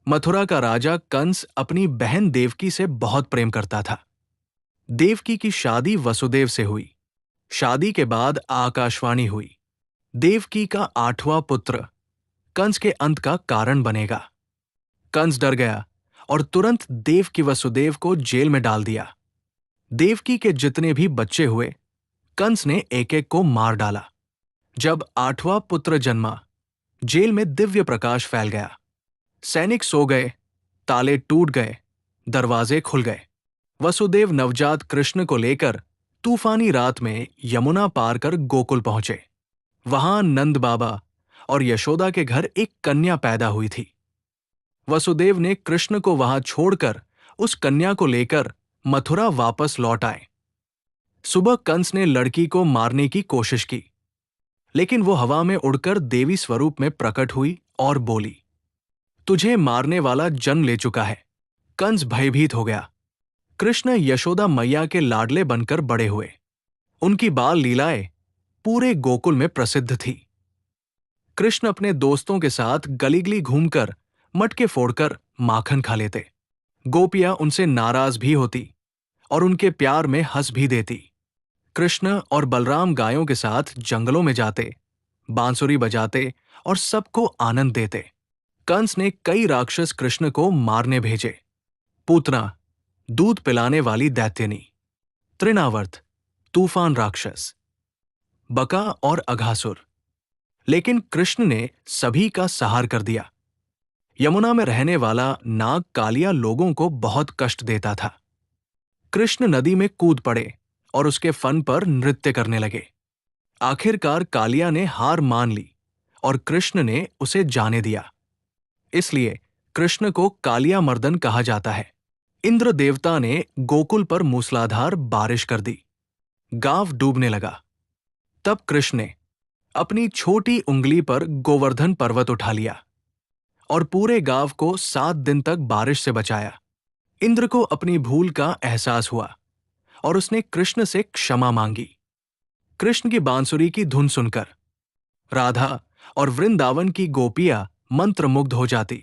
मथुरा का राजा कंस अपनी बहन देवकी से बहुत प्रेम करता था। देवकी की शादी वसुदेव से हुई। शादी के बाद आकाशवाणी हुई, देवकी का 8वां पुत्र कंस के अंत का कारण बनेगा। कंस डर गया और तुरंत देवकी वसुदेव को जेल में डाल दिया। देवकी के जितने भी बच्चे हुए, कंस ने एक एक को मार डाला। जब 8वां पुत्र जन्मा, जेल में दिव्य प्रकाश फैल गया। सैनिक सो गए, ताले टूट गए, दरवाजे खुल गए। वसुदेव नवजात कृष्ण को लेकर तूफानी रात में यमुना पार कर गोकुल पहुंचे। वहां नंद बाबा और यशोदा के घर एक कन्या पैदा हुई थी। वसुदेव ने कृष्ण को वहां छोड़कर उस कन्या को लेकर मथुरा वापस लौट आए। सुबह कंस ने लड़की को मारने की कोशिश की, लेकिन वो हवा में उड़कर देवी स्वरूप में प्रकट हुई और बोली, तुझे मारने वाला जन्म ले चुका है। कंस भयभीत हो गया। कृष्ण यशोदा मैया के लाडले बनकर बड़े हुए। उनकी बाल लीलाएं पूरे गोकुल में प्रसिद्ध थी। कृष्ण अपने दोस्तों के साथ गली गली घूमकर मटके फोड़कर माखन खा लेते। गोपियां उनसे नाराज भी होती और उनके प्यार में हंस भी देती। कृष्ण और बलराम गायों के साथ जंगलों में जाते, बांसुरी बजाते और सबको आनंद देते। कंस ने कई राक्षस कृष्ण को मारने भेजे। पूतना, दूध पिलाने वाली दैत्यनी, तृणावर्त, तूफान राक्षस, बका और अघासुर, लेकिन कृष्ण ने सभी का संहार कर दिया। यमुना में रहने वाला नाग कालिया लोगों को बहुत कष्ट देता था। कृष्ण नदी में कूद पड़े और उसके फन पर नृत्य करने लगे। आखिरकार कालिया ने हार मान ली और कृष्ण ने उसे जाने दिया। इसलिए कृष्ण को कालिया मर्दन कहा जाता है। इंद्र देवता ने गोकुल पर मूसलाधार बारिश कर दी। गांव डूबने लगा। तब कृष्ण ने अपनी छोटी उंगली पर गोवर्धन पर्वत उठा लिया और पूरे गांव को 7 दिन तक बारिश से बचाया। इंद्र को अपनी भूल का एहसास हुआ और उसने कृष्ण से क्षमा मांगी। कृष्ण की बांसुरी की धुन सुनकर राधा और वृंदावन की गोपियां मंत्रमुग्ध हो जाती।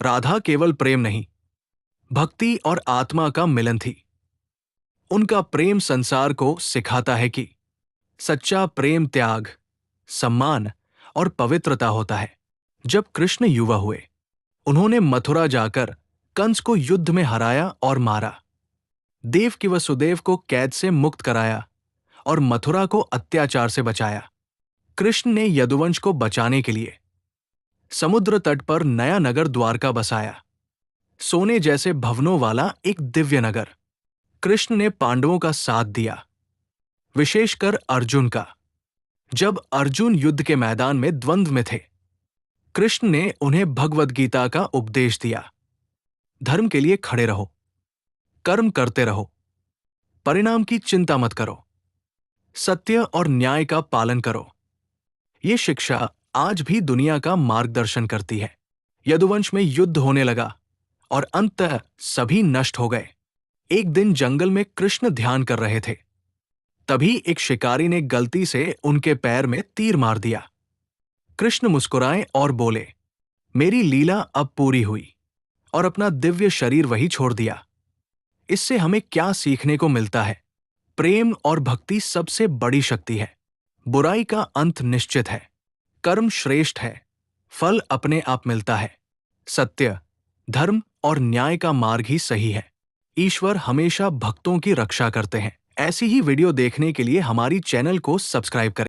राधा केवल प्रेम नहीं, भक्ति और आत्मा का मिलन थी। उनका प्रेम संसार को सिखाता है कि सच्चा प्रेम त्याग, सम्मान और पवित्रता होता है। जब कृष्ण युवा हुए, उन्होंने मथुरा जाकर कंस को युद्ध में हराया और मारा। देवकी वसुदेव को कैद से मुक्त कराया और मथुरा को अत्याचार से बचाया। कृष्ण ने यदुवंश को बचाने के लिए समुद्र तट पर नया नगर द्वारका बसाया, सोने जैसे भवनों वाला एक दिव्य नगर। कृष्ण ने पांडवों का साथ दिया, विशेषकर अर्जुन का। जब अर्जुन युद्ध के मैदान में द्वंद्व में थे, कृष्ण ने उन्हें भगवद गीता का उपदेश दिया। धर्म के लिए खड़े रहो, कर्म करते रहो, परिणाम की चिंता मत करो, सत्य और न्याय का पालन करो। ये शिक्षा आज भी दुनिया का मार्गदर्शन करती है। यदुवंश में युद्ध होने लगा और अंततः सभी नष्ट हो गए। एक दिन जंगल में कृष्ण ध्यान कर रहे थे। तभी एक शिकारी ने गलती से उनके पैर में तीर मार दिया। कृष्ण मुस्कुराए और बोले, मेरी लीला अब पूरी हुई, और अपना दिव्य शरीर वही छोड़ दिया। इससे हमें क्या सीखने को मिलता है? प्रेम और भक्ति सबसे बड़ी शक्ति है। बुराई का अंत निश्चित है। कर्म श्रेष्ठ है, फल अपने आप मिलता है। सत्य, धर्म और न्याय का मार्ग ही सही है। ईश्वर हमेशा भक्तों की रक्षा करते हैं। ऐसी ही वीडियो देखने के लिए हमारी चैनल को सब्सक्राइब करें।